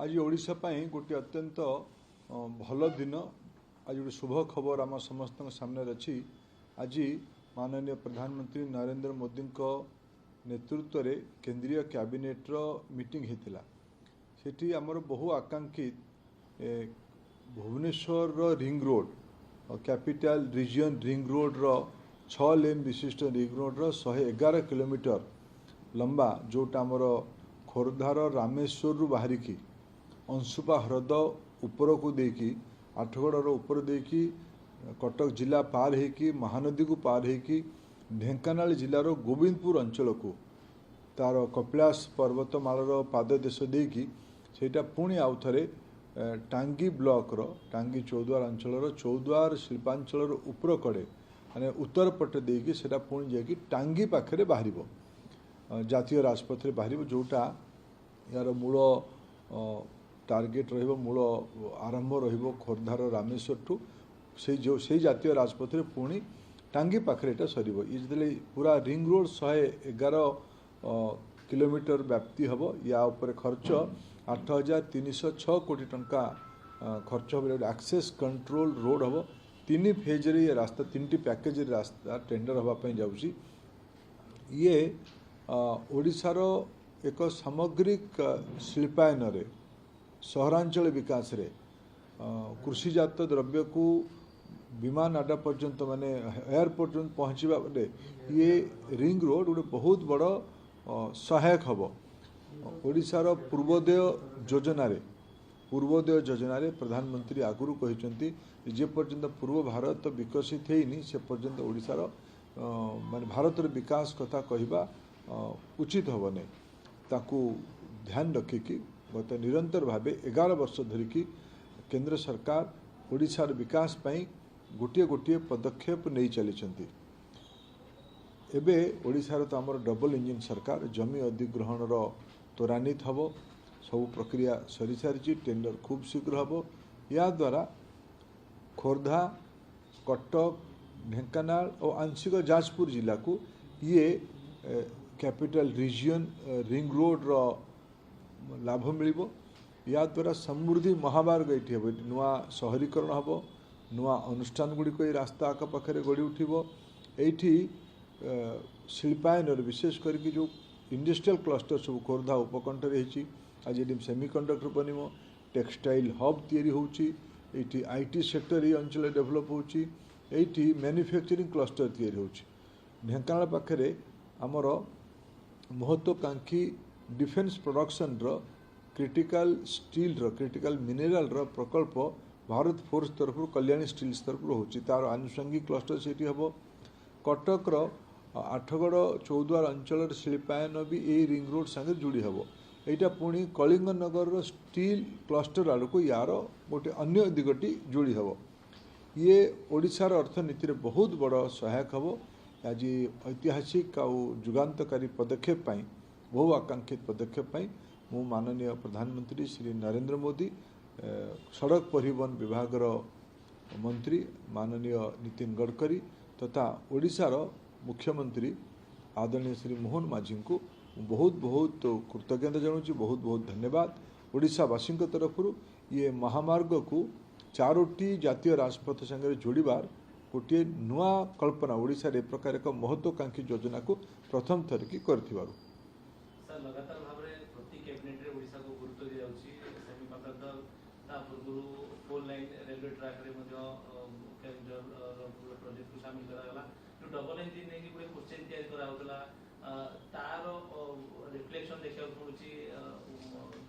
आज ओडिशा पाई गोटे अत्यंत भल दिन आज गोटे शुभ खबर आम समस्त सामने अच्छी। आज माननीय प्रधानमंत्री नरेंद्र मोदी नेतृत्व में केंद्रीय कैबिनेट मीटिंग होता सेठी आमर बहु आकांक्षित Bhubaneswar ring road capital region ring road रो 6 लेन विशिष्ट रिंग रोड रो 111 किलोमीटर लंबा जोटा आमर खोर्धार रामेश्वर रु बाहरिकी अंशुपा ह्रद ऊपर को देकी आठगढ़ ऊपर देकी कटक जिला पार होकी महानदी को पार होकी ढेंकानाल जिलार गोविंदपुर अंचल को तार कपिलास पर्वतमालार पाददेश देकी सेटा पुणी आउ थे टांगी ब्लॉक टांगी चौद्वार अंचल चौद्वार शिल्पांचल ऊपर कड़े माने उत्तर पटे देकी सेटा पुणी जाकि टांगी पाखे बाहर जातीय राजपथ में बाहर जोटा यार मूल टार्गेट मूल आरंभ खोर्धार रामेश्वर ठू से जातीय राजपथ में पुणी टांगी पाखे यहाँ सर ये जो पूरा रिंग रोड 111 किलोमीटर व्याप्ति हम या उपर खर्च 8,306 कोटी टंका खर्च हम एक्सेस कंट्रोल रोड हम 3 फेज रे ये रास्ता 3टी पैकेज रास्ता टेंडर हाँपाई जाऊँगी ये ओडिशार एक सामग्रिक शिल्पायन रे सहरांचल विकास रे कृषिजात द्रव्य को विमान अड्डा पर्यंत माने एयरपोर्ट पर्यंत पहुँचवा ये रिंग रोड गोटे बहुत बड़ सहायक हम ओडिशार पूर्वोदय योजना रे प्रधानमंत्री आगुरी कहते जे पर्यंत पूर्व भारत विकसित होनी से पर्यंत ओडिशार माने भारतर विकास कथा कहवा उचित हम नहीं ताकू ध्यान रखिकी गत निरंतर भाव 11 वर्ष धरिकी केंद्र सरकार ओडिशार विकास पाई गोटे गोटे पदक्षेप नहीं चली एबे ओडिशार तो आमर डबल इंजिन सरकार जमी अधिग्रहण त्वरान्वित हम सब प्रक्रिया सरी सारी टेंडर खूब शीघ्र हम या द्वारा खोर्धा कटक ढेंकानाल और आंशिक जाजपुर जिला को ये कैपिटल रीजन रिंग रोड रो लाभ मिल या द्वारा समृद्धि महामार्ग ये हम नुआ सहरीकरण हम नुआ अनुष्ठान गुड़िक रास्ता आखपाखे गढ़ी उठब ये शिल्पायन विशेष करके जो इंडस्ट्रियल क्लस्टर सब खोर्धा उपकंठर होती आज ये सेमिकंडक्टर बन टेक्सटाइल हब या आईटी सेक्टर ये अंचल डेभलप होती मैन्युफैक्चरिंग क्लस्टर या ढेंकानाल पाखे आमर महत्वाकांक्षी defence production critical steel critical mineral प्रकल्प भारत फोर्स तरफ कल्याणी स्टील्स तरफ होची तार आनुषंगिक क्लस्टर से हम कटक आठगढ़ चौद्वार अंचल शिल्पायन भी यही रिंग रोड संगे जोड़ी हम यहाँ पुणी कलिंग नगर स्टील क्लस्टर आड़ को यार गोटे अन्य दिगटी जोड़ी हम ये ओडिशार अर्थनीति रे बहुत बड़ सहायक हम आज ऐतिहासिक आ जुगान्तकारी पदक्षेप बहु आकांक्षित पदक्षेप मु माननीय प्रधानमंत्री श्री नरेंद्र मोदी सड़क परिवहन विभाग मंत्री माननीय नितिन गडकरी तथा ओडिशार मुख्यमंत्री आदरणीय श्री मोहन माझी को बहुत बहुत कृतज्ञता जनाऊँ बहुत बहुत धन्यवाद ओडिशावासी तरफ ये महामार्ग को 4टी जातीय राजपथ संगे जोड़बार गोटे नुआ कल्पना ओडिशा रे प्रकार एक महत्वाकांक्षी योजना को प्रथम थर की करथिबारु सर लगातार भाव रे प्रति कैबिनेट रे ओडिशा को गुरुत्व दिया जाउची सेमी कंडक्टर ता पूर्व फोर लाइन रेलवे ट्रैक रे मध्य प्रोजेक्ट को शामिल करा गला जो डबल इंजिन ने की क्वेश्चन तैयार करा होतला तार रिफ्लेक्शन देखियो पड़ुची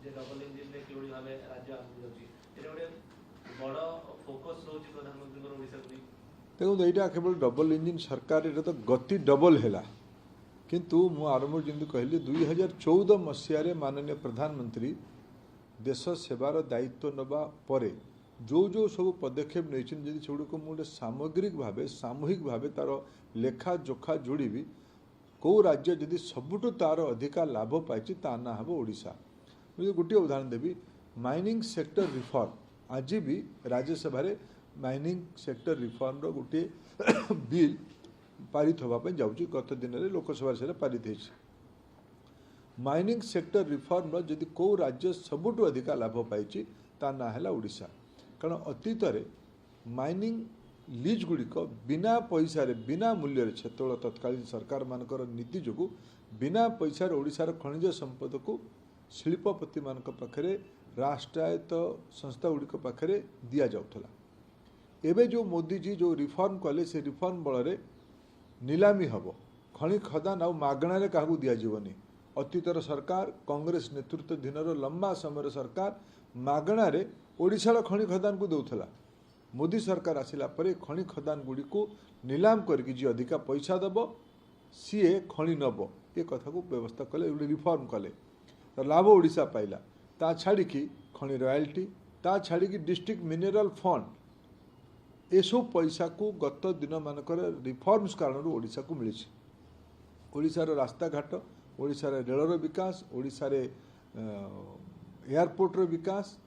जे डबल इंजिन रे केवडी भाबे राज्य आगु जाउची एटा गोटे बड़ फोकस रहउची प्रधानमंत्री को ओडिशा को देखो यहाँ केवल डबल इंजिन सरकार ये तो गति डबल है किंतु मु आरंभ जमी कहली 2014 मसीह माननीय प्रधानमंत्री देश सेवार दायित्व नवा परे जो जो सब पदक्षेप नहीं सेगुड़िक मुझे सामग्रिक भाव सामूहिक भाव तार लेखा जोखा जोड़ी कौ राज्य जदि सबुठ तार अधिका लाभ पाई ता ना हम ओडिशा मुझे गोटे उदाहरण देवी माइनिंग सेक्टर रिफॉर्म आज भी राज्यसभा माइनिंग सेक्टर रिफॉर्म रो गोटे बिल पारित होगापी जाऊँगी गत दिन में लोकसभा से पारित माइनिंग सेक्टर रिफॉर्म जदि कौ राज्य सबुठु अधिका लाभ पाई ता ना है ओडिशा। कारण अतीत माइनिंग लीज गुड़िक बिना पैसा बिना मूल्य छेतोल तत्कालीन सरकार मानकर नीति जो बिना पैसा ओडिशार खनिज संपद को शिल्पपति मान पाखे राष्ट्रायत्त संस्था गुड़िक पाखे दि जाऊला। एबे जो मोदी जी जो रिफॉर्म कले से रिफॉर्म बल नीलामी हम खनि खदान आ मागणार क्या दिज्वनी। अतीतर सरकार कांग्रेस नेतृत्वाधीन लंबा समय सरकार मागणार ओडिशार खनि खदान को दौला। मोदी सरकार आसिला परे खनि खदान गुड़ी को नीलाम करके जी अधिका पैसा दब सीए खनि नब ये कथा को व्यवस्था कले रिफॉर्म कले तो लाभ ओडिशा पाइला। ता छाड़ी खनि रॉयल्टी ता छाड़ी डिस्ट्रिक्ट मिनरल फंड ये सब पैसा को गत दिन मानकर रिफॉर्म्स कारण ओडिशा को मिली। ओडिशार रास्ता घाट ओडिशार रेलर विकास ओडिशार एयरपोर्टर विकास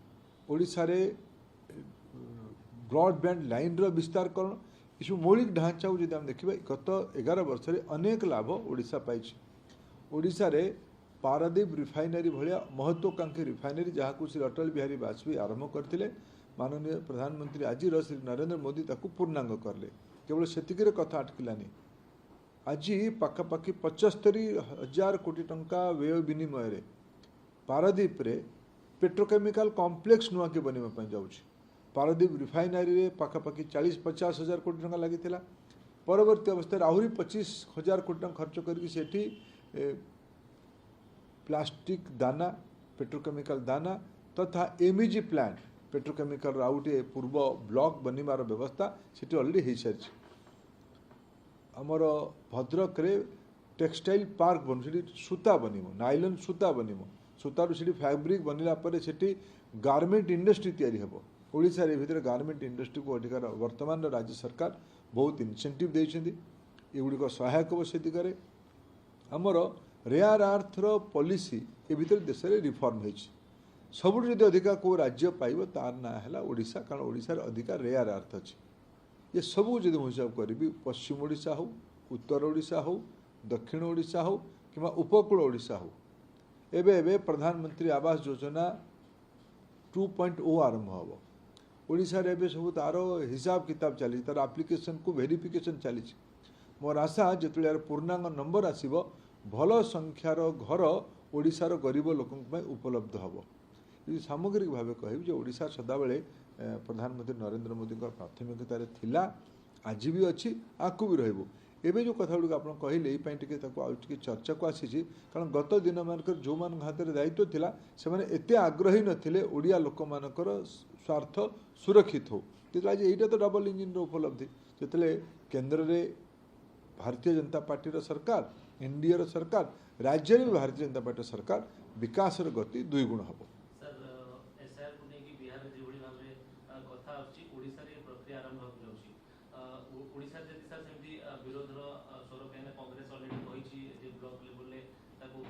ओडिशार ब्रॉडबैंड लाइन विस्तारकरण ये सब मौलिक ढांचा को जब देखा गत 11 वर्ष में अनेक लाभ ओडिशा पाई। ओडिशा रे पारादीप रिफाइनरी भाया महत्वाकांक्षी रिफाइनरी जहाँ श्री अटल बिहारी वाजपेयी आरंभ करते माननीय प्रधानमंत्री आज श्री नरेंद्र मोदी ताकू पूर्णांग करले। केवल सेतिक कथा अटकिलानी आज पाखापाखि 75,000 कोटी टंका व्यय विनिमय पारादीप रे पेट्रोकेमिकल कॉम्प्लेक्स नुआ के बनवाई जाऊँगी। पारादीप रिफाइनरी रे पाखापाखि 40-50 हजार कोटी टंका लगी परवर्ती अवस्था आहरी 25,000 कोटी टंका खर्च करके प्लास्टिक दाना पेट्रोकेमिकल दाना तथा एमईजी प्लांट पेट्रोकेमिकल आउ गोटे पूर्व ब्लॉक बनवार व्यवस्था से ऑलरेडी हो सारी। आमर भद्रक रे टेक्सटाइल पार्क बन सूता बनव नाइलन सूता बनव सूतारू से फैब्रिक बनला से गारमेंट इंडस्ट्री तैयारी हेब। ओडिशा रे भितर गारमेंट इंडस्ट्री को अधिकार वर्तमान राज्य सरकार बहुत इनसेंटिव देइछन्ती एगुड़िक सहायक हे से दिगरे। आमर रेयर आर्थर पॉलिसी ए भितर देश में रिफॉर्म होइछि। सबुठ जदि अधिका को राज्य पाइब तार ना है ओडिशा। कारण ओडिशार अधिका रेयर अर्थ अच्छी ये सबू जब हिसाब करी पश्चिम ओडिशा हो उत्तर ओडिशा हो दक्षिण ओडिशा हो कि उपकूल ओडिशा हो एबे प्रधानमंत्री आवास योजना 2.0 आरंभ हम। ओडिशा रे एबे सब तार हिसाब किताब चली तार एप्लिकेशन को वेरिफिकेशन चली। मोर आशा जिते यार पूर्णांग नंबर आसीबो भल संख्यार घर ओडिशार गरीब लोक उपलब्ध हम। ये सामग्रिक भाव कह ओडिशा सदाबले प्रधानमंत्री नरेंद्र मोदी प्राथमिकतार थिला आज भी अच्छी आकु भी रहिबो। एबे जो कथा गुड़ आप कहले ये चर्चा को आसी कारण गत दिन मानक जो मान हाथ में दायित्व थिला से माने एते आग्रही नथिले ओडिया लोक मानकर स्वार्थ सुरक्षित हो। आज यहीटा तो डबल इंजिन उपलब्धि जिते केन्द्र में भारतीय जनता पार्टी सरकार एनडीए सरकार राज्य में भारतीय जनता पार्टी सरकार विकास गति 2 गुण हम।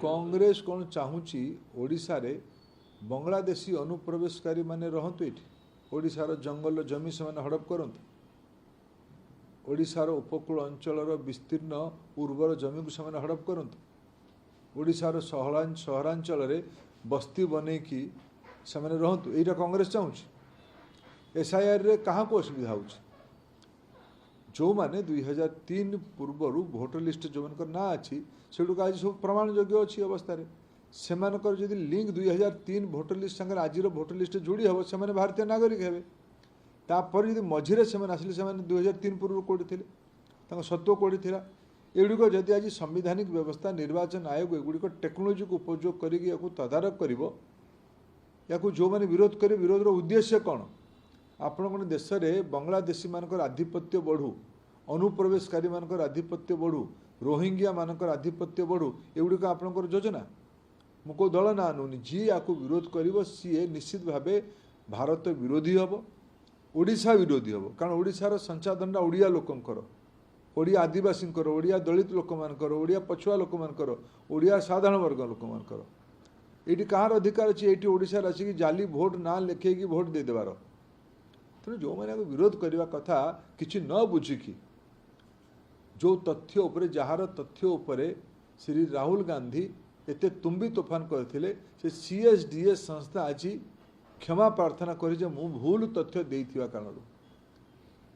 कांग्रेस कौन चाहूँगी ओडिशा रे बांग्लादेशी अनुप्रवेशकारी माने रहंतु एठी ओडिशार जंगल जमी से हड़प करंतु ओडिशार उपकूल अंचलर विस्तीर्ण उर्वर जमी को से हड़प करंतु ओडिशार सहरांचल रे बस्ती बनईकी से रहंतु एटा कांग्रेस चाहूँगी। एसआईआर रे कहाँ को असुविधा हो जो माने 2003 पूर्वर भोटर लिस्ट जो मन ना अच्छी से आज सब प्रमाण योग्य अच्छी अवस्था से जदि लिंक 2003 भोटर लिस्ट संगे आज भोटर लिस्ट जोड़ी हम से भारतीय नागरिक हे तापर जब मझीरे से आसिले 2003 पूर्व कौटी थे सत्व कौटी थी एगुड़िक जदि आज संवैधानिक व्यवस्था निर्वाचन आयोग एगुड़िक टेक्नोलोजी को उपयोग करके तदारख कर जो मैंने विरोध करे विरोधर उद्देश्य कौन आपण देश में बांग्लादेशी मानकर आधिपत्य बढ़ू अनुप्रवेशकारी मानकर आधिपत्य बढ़ू रोहिंग्या मानकर आधिपत्य बढ़ू एगुड़िक आपणकर योजना मु को दल ना अनुनी जी या विरोध कर सी निश्चित भाव भारत विरोधी हम ओडिशा विरोधी हम। कारण ओडिशार संचादनटा ओडिया लोकंकर ओडिया आदिवासी ओडिया दलित लोक मानकर ओडिया पछुआ लोक मानकर ओडिया साधारण वर्ग लोक मानकर ये कहार अधिकार अच्छी ये ओडिशा आसिक जाली भोट ना लिखेकी भोट दे देवार तेणु जो मैंने विरोध करने कथा किसी न बुझिकी जो तथ्य उपरे जार तथ्य उपरे श्री राहुल गांधी एते तुम्बी तोफान करथिले से CSDS संस्था आज क्षमा प्रार्थना करी जे मु भूल तथ्य देइथिबा कारण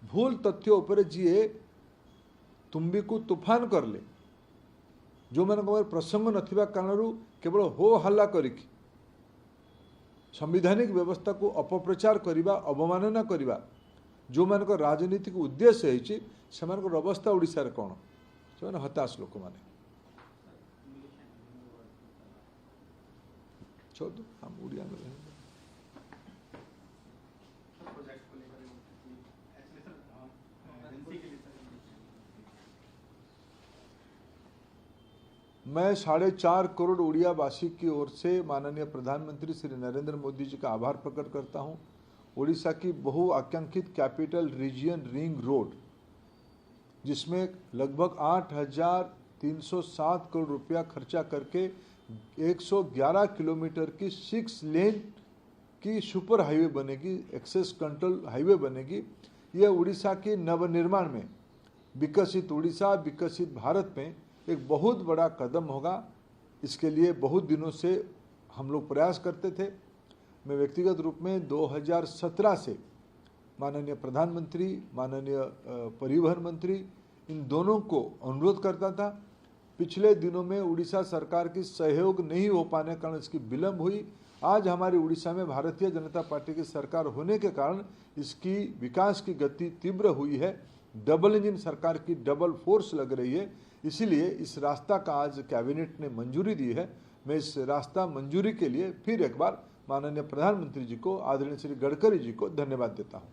भूल तथ्य उपरे जीए तुम्बी को तूफान करले जो मान प्रसंग नथिबा कारण केवल हो हल्ला करिक संविधानिक व्यवस्था को अपप्रचार करिबा अवमानना करिबा जो मान राजनीतिक उद्देश्य होइछि सेमानकर अवस्था ओडिसा रे कोन से हताश लोक माने छोड़ दो हम उड़िया में रहेंगे। मैं 4.5 करोड़ उड़िया वासी की ओर से माननीय प्रधानमंत्री श्री नरेंद्र मोदी जी का आभार प्रकट करता हूं। उड़ीसा की बहुआकांक्षित कैपिटल रीजियन रिंग रोड जिसमें लगभग 8,307 करोड़ रुपया खर्चा करके 111 किलोमीटर की 6 लेन की सुपर हाईवे बनेगी, एक्सेस कंट्रोल हाईवे बनेगी। यह उड़ीसा के नवनिर्माण में विकसित उड़ीसा विकसित भारत में एक बहुत बड़ा कदम होगा। इसके लिए बहुत दिनों से हम लोग प्रयास करते थे। मैं व्यक्तिगत रूप में 2017 से माननीय प्रधानमंत्री माननीय परिवहन मंत्री इन दोनों को अनुरोध करता था। पिछले दिनों में उड़ीसा सरकार की सहयोग नहीं हो पाने के कारण इसकी विलंब हुई। आज हमारी उड़ीसा में भारतीय जनता पार्टी की सरकार होने के कारण इसकी विकास की गति तीव्र हुई है। डबल इंजन सरकार की डबल फोर्स लग रही है। इसीलिए इस रास्ता का आज कैबिनेट ने मंजूरी दी है। मैं इस रास्ता मंजूरी के लिए फिर एक बार माननीय प्रधानमंत्री जी को आदरणीय श्री गडकरी जी को धन्यवाद देता हूँ।